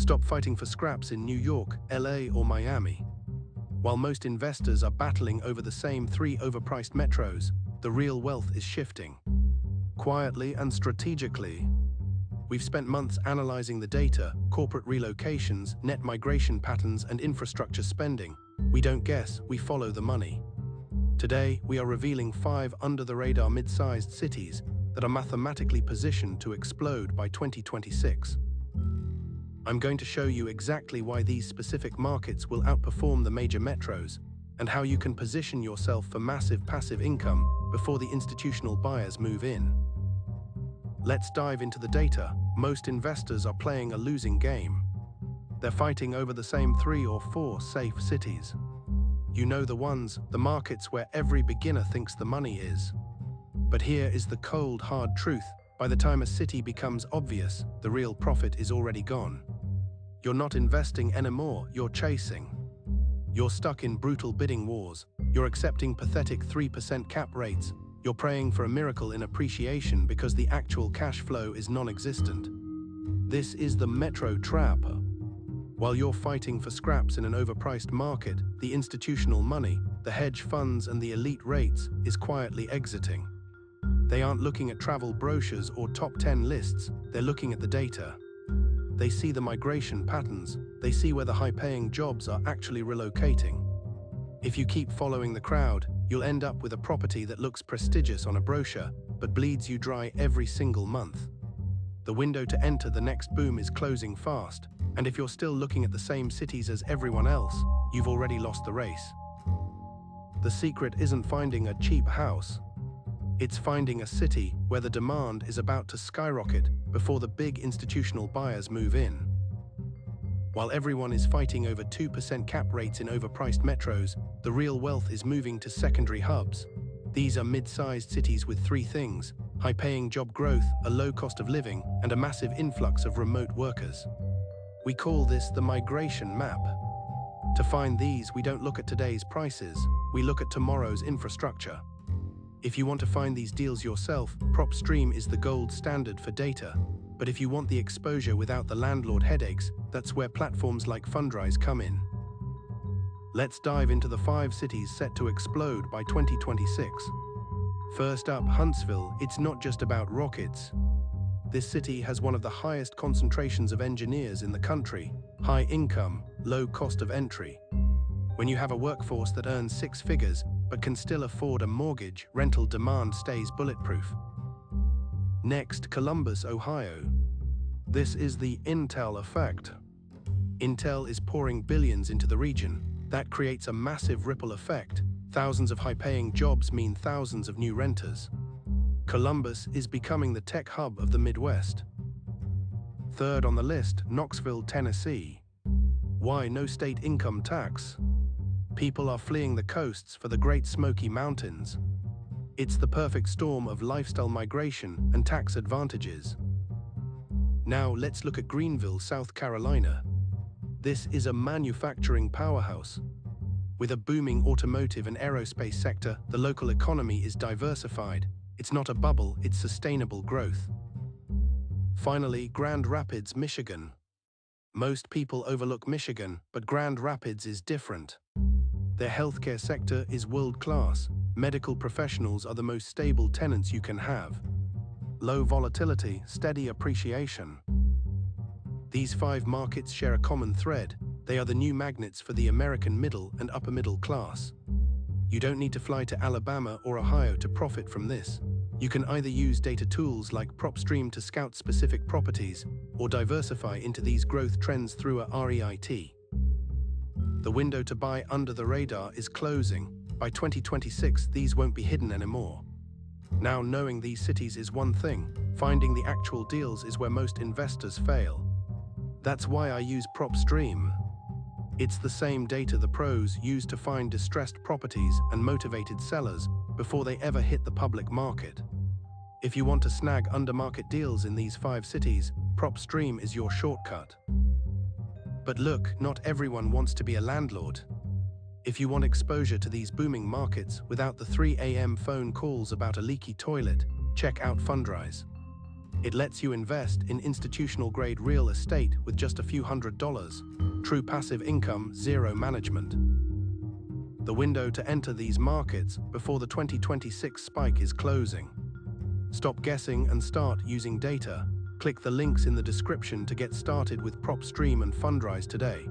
Stop fighting for scraps in New York, LA, or Miami. While most investors are battling over the same 3 overpriced metros, the real wealth is shifting. Quietly and strategically. We've spent months analyzing the data, corporate relocations, net migration patterns, and infrastructure spending. We don't guess, we follow the money. Today, we are revealing 5 under-the-radar mid-sized cities that are mathematically positioned to explode by 2026. I'm going to show you exactly why these specific markets will outperform the major metros and how you can position yourself for massive passive income before the institutional buyers move in. Let's dive into the data. Most investors are playing a losing game. They're fighting over the same 3 or 4 safe cities. You know the ones, the markets where every beginner thinks the money is. But here is the cold, hard truth. By the time a city becomes obvious, the real profit is already gone. You're not investing anymore, you're chasing. You're stuck in brutal bidding wars. You're accepting pathetic 3% cap rates. You're praying for a miracle in appreciation because the actual cash flow is non-existent. This is the metro trap. While you're fighting for scraps in an overpriced market, the institutional money, the hedge funds, and the elite rates is quietly exiting. They aren't looking at travel brochures or top 10 lists, they're looking at the data. They see the migration patterns, they see where the high-paying jobs are actually relocating. If you keep following the crowd, you'll end up with a property that looks prestigious on a brochure, but bleeds you dry every single month. The window to enter the next boom is closing fast, and if you're still looking at the same cities as everyone else, you've already lost the race. The secret isn't finding a cheap house. It's finding a city where the demand is about to skyrocket before the big institutional buyers move in. While everyone is fighting over 2% cap rates in overpriced metros, the real wealth is moving to secondary hubs. These are mid-sized cities with 3 things: high-paying job growth, a low cost of living, and a massive influx of remote workers. We call this the migration map. To find these, we don't look at today's prices, we look at tomorrow's infrastructure. If you want to find these deals yourself, PropStream is the gold standard for data. But if you want the exposure without the landlord headaches, that's where platforms like Fundrise come in. Let's dive into the 5 cities set to explode by 2026. First up, Huntsville. It's not just about rockets. This city has one of the highest concentrations of engineers in the country, high income, low cost of entry. When you have a workforce that earns 6 figures but can still afford a mortgage, rental demand stays bulletproof. Next, Columbus, Ohio. This is the Intel effect. Intel is pouring billions into the region. That creates a massive ripple effect. Thousands of high-paying jobs mean thousands of new renters. Columbus is becoming the tech hub of the Midwest. Third on the list, Knoxville, Tennessee. Why no state income tax? People are fleeing the coasts for the Great Smoky Mountains. It's the perfect storm of lifestyle migration and tax advantages. Now let's look at Greenville, South Carolina. This is a manufacturing powerhouse. With a booming automotive and aerospace sector, the local economy is diversified. It's not a bubble, it's sustainable growth. Finally, Grand Rapids, Michigan. Most people overlook Michigan, but Grand Rapids is different. Their healthcare sector is world-class. Medical professionals are the most stable tenants you can have. Low volatility, steady appreciation. These 5 markets share a common thread. They are the new magnets for the American middle and upper middle class. You don't need to fly to Alabama or Ohio to profit from this. You can either use data tools like PropStream to scout specific properties or diversify into these growth trends through a REIT. The window to buy under the radar is closing. By 2026, these won't be hidden anymore. Now, knowing these cities is one thing. Finding the actual deals is where most investors fail. That's why I use PropStream. It's the same data the pros use to find distressed properties and motivated sellers before they ever hit the public market. If you want to snag under-market deals in these 5 cities, PropStream is your shortcut. But look, not everyone wants to be a landlord. If you want exposure to these booming markets without the 3 a.m. phone calls about a leaky toilet, check out Fundrise. It lets you invest in institutional-grade real estate with just a few $100s. True passive income, zero management. The window to enter these markets before the 2026 spike is closing. Stop guessing and start using data. Click the links in the description to get started with PropStream and Fundrise today.